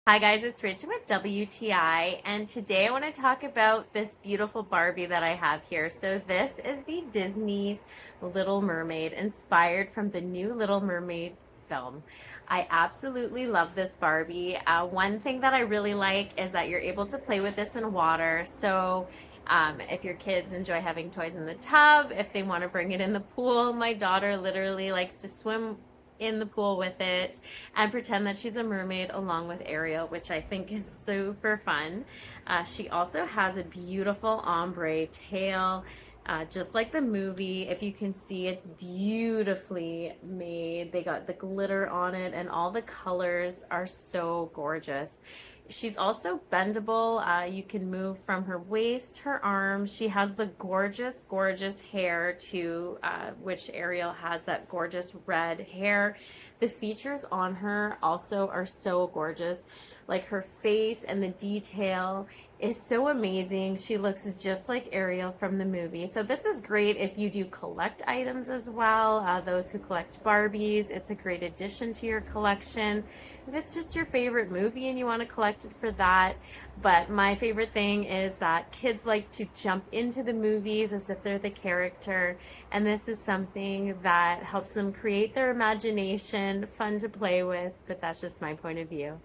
Hi guys, it's Rachel with WTI, and today I want to talk about this beautiful Barbie that I have here. So this is the Disney's Little Mermaid, inspired from the new Little Mermaid film. I absolutely love this Barbie. One thing that I really like is that you're able to play with this in water. So if your kids enjoy having toys in the tub, if they want to bring it in the pool, my daughter literally likes to swim in the pool with it and pretend that she's a mermaid along with Ariel, which I think is super fun. She also has a beautiful ombre tail, just like the movie. If you can see, it's beautifully made. They got the glitter on it, and all the colors are so gorgeous. She's also bendable. You can move from her waist, her arms. She has the gorgeous, gorgeous hair too, which Ariel has that gorgeous red hair. The features on her also are so gorgeous. Like her face and the detail is so amazing. She looks just like Ariel from the movie. So this is great if you do collect items as well. Those who collect Barbies, it's a great addition to your collection. If it's just your favorite movie and you want to collect it for that. But my favorite thing is that kids like to jump into the movies as if they're the character. And this is something that helps them create their imagination, fun to play with. But that's just my point of view.